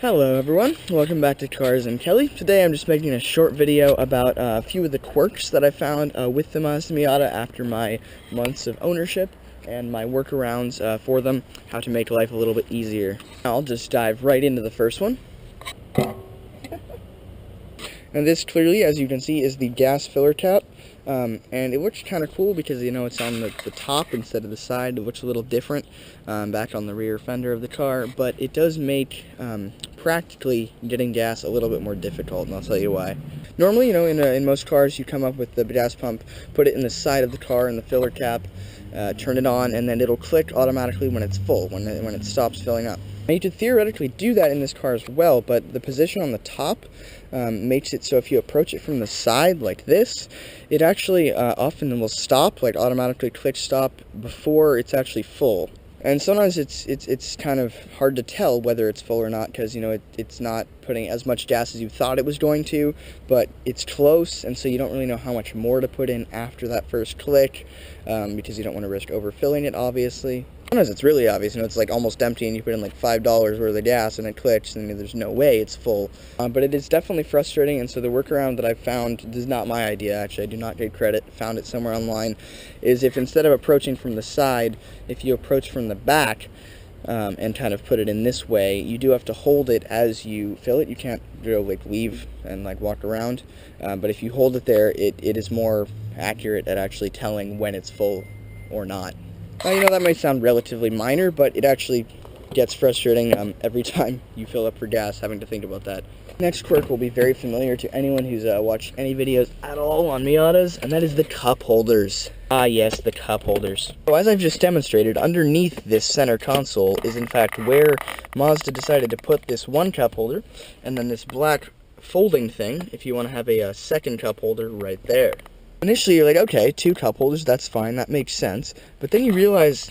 Hello everyone, welcome back to Cars and Kelley. Today I'm just making a short video about a few of the quirks that I found with the Mazda Miata after my months of ownership and my workarounds for them, how to make life a little bit easier. I'll just dive right into the first one. And this clearly, as you can see, is the gas filler cap. And it looks kind of cool because, you know, it's on the top instead of the side. It looks a little different back on the rear fender of the car, but it does make practically getting gas a little bit more difficult, and I'll tell you why. Normally, you know, in most cars, you come up with the gas pump, put it in the side of the car in the filler cap, turn it on, and then it'll click automatically when it's full, when it stops filling up. Now, you could theoretically do that in this car as well, but the position on the top makes it so if you approach it from the side like this, it actually often will stop, like automatically click stop before it's actually full. And sometimes it's kind of hard to tell whether it's full or not because, you know, it's not putting as much gas as you thought it was going to, but it's close, and so you don't really know how much more to put in after that first click because you don't want to risk overfilling it, obviously. Sometimes it's really obvious, you know, it's like almost empty and you put in like $5 worth of gas and it clicks and there's no way it's full. But it is definitely frustrating, and so the workaround that I found, this is not my idea actually, I do not get credit, found it somewhere online, is if instead of approaching from the side, if you approach from the back and kind of put it in this way, you do have to hold it as you fill it. You can't, you know, like leave and like walk around, but if you hold it there, it is more accurate at actually telling when it's full or not. Now, you know, that might sound relatively minor, but it actually gets frustrating every time you fill up for gas, having to think about that. Next quirk will be very familiar to anyone who's watched any videos at all on Miatas, and that is the cup holders. Ah yes, the cup holders. So as I've just demonstrated, underneath this center console is in fact where Mazda decided to put this one cup holder, and then this black folding thing, if you want to have a second cup holder right there. Initially, you're like, okay, 2 cup holders, that's fine, that makes sense. But then you realize,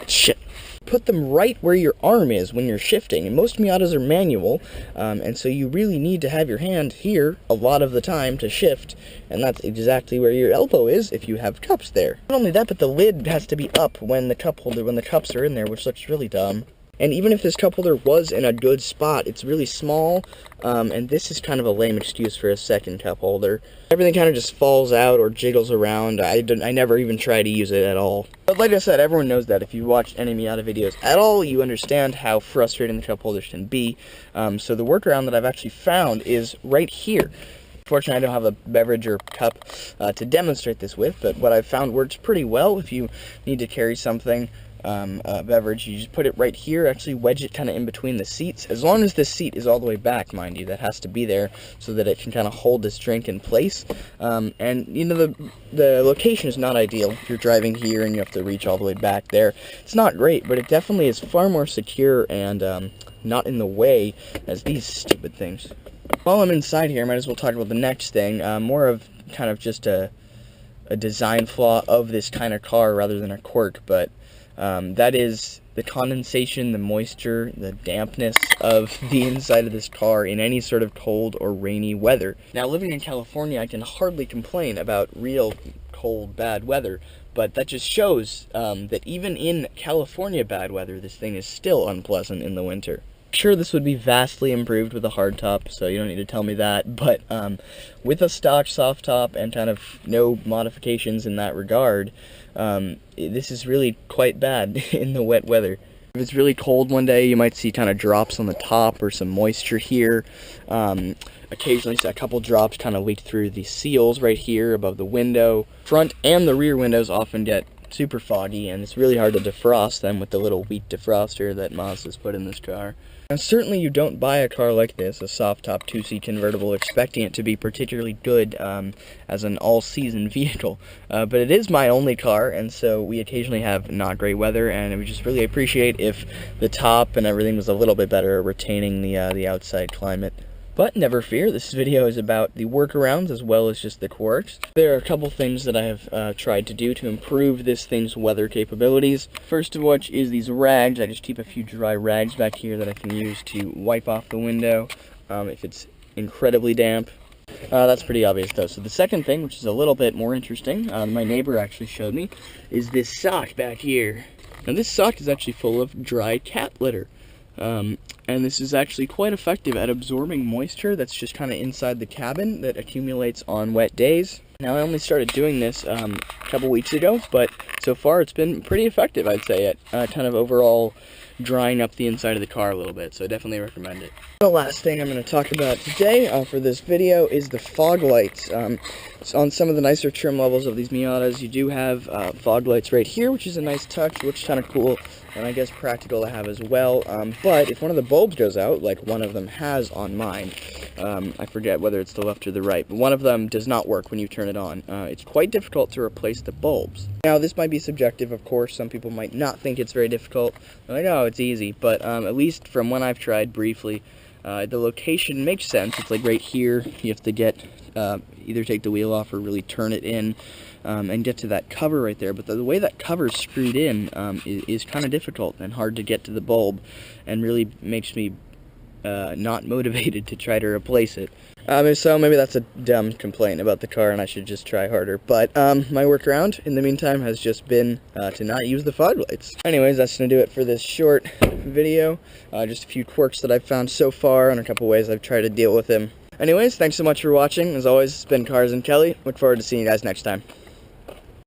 shit, put them right where your arm is when you're shifting. And most Miatas are manual, and so you really need to have your hand here a lot of the time to shift, and that's exactly where your elbow is if you have cups there. Not only that, but the lid has to be up when the cups are in there, which looks really dumb. And even if this cup holder was in a good spot, it's really small, and this is kind of a lame excuse for a second cup holder. Everything kind of just falls out or jiggles around. I never even try to use it at all. But like I said, everyone knows that. If you watched any Miata videos at all, you understand how frustrating the cup holders can be. So the workaround that I've actually found is right here. Fortunately, I don't have a beverage or cup to demonstrate this with, but what I've found works pretty well if you need to carry something. Beverage, you just put it right here, actually wedge it kind of in between the seats, as long as this seat is all the way back, mind you. That has to be there so that it can kind of hold this drink in place, and you know, the location is not ideal. If you're driving here and you have to reach all the way back there, it's not great, but it definitely is far more secure and not in the way as these stupid things. While I'm inside here, I might as well talk about the next thing, more of kind of just a design flaw of this kind of car rather than a quirk, but that is the condensation, the moisture, the dampness of the inside of this car in any sort of cold or rainy weather. Now, living in California, I can hardly complain about real cold, bad weather, but that just shows that even in California bad weather, this thing is still unpleasant in the winter. Sure, this would be vastly improved with a hard top, so you don't need to tell me that, but with a stock soft top and kind of no modifications in that regard, this is really quite bad in the wet weather. If it's really cold one day, you might see kind of drops on the top or some moisture here. Occasionally, a couple drops kind of leak through the seals right here above the window. Front and the rear windows often get super foggy, and it's really hard to defrost them with the little weak defroster that Mazda's put in this car. Now, certainly you don't buy a car like this, a soft-top 2-seat convertible, expecting it to be particularly good as an all-season vehicle. But it is my only car, and so we occasionally have not great weather, and we just really appreciate if the top and everything was a little bit better at retaining the outside climate. But never fear, this video is about the workarounds as well as just the quirks. There are a couple things that I have tried to do to improve this thing's weather capabilities. First of which is these rags. I just keep a few dry rags back here that I can use to wipe off the window if it's incredibly damp. That's pretty obvious though. So the second thing, which is a little bit more interesting, my neighbor actually showed me, is this sock back here. Now this sock is actually full of dry cat litter. And this is actually quite effective at absorbing moisture that's just kind of inside the cabin that accumulates on wet days. Now, I only started doing this a couple weeks ago, but so far it's been pretty effective, I'd say, at kind of overall drying up the inside of the car a little bit, so I definitely recommend it. The last thing I'm going to talk about today for this video is the fog lights. So on some of the nicer trim levels of these Miatas, you do have fog lights right here, which is a nice touch, which is kind of cool, and I guess practical to have as well. But if one of the bulbs goes out, like one of them has on mine, I forget whether it's the left or the right, but one of them does not work when you turn it on. It's quite difficult to replace the bulbs. Now, this might be subjective, of course. Some people might not think it's very difficult. They're like, oh, it's easy. But at least from when I've tried briefly, the location makes sense. It's like right here. You have to get either take the wheel off or really turn it in and get to that cover right there. But the way that cover is screwed in is kind of difficult and hard to get to the bulb, and really makes me not motivated to try to replace it. So maybe that's a dumb complaint about the car and I should just try harder. But my workaround in the meantime has just been to not use the fog lights. Anyways, that's going to do it for this short video. Just a few quirks that I've found so far and a couple ways I've tried to deal with them. Anyways, thanks so much for watching. As always, it's been Cars and Kelly. Look forward to seeing you guys next time.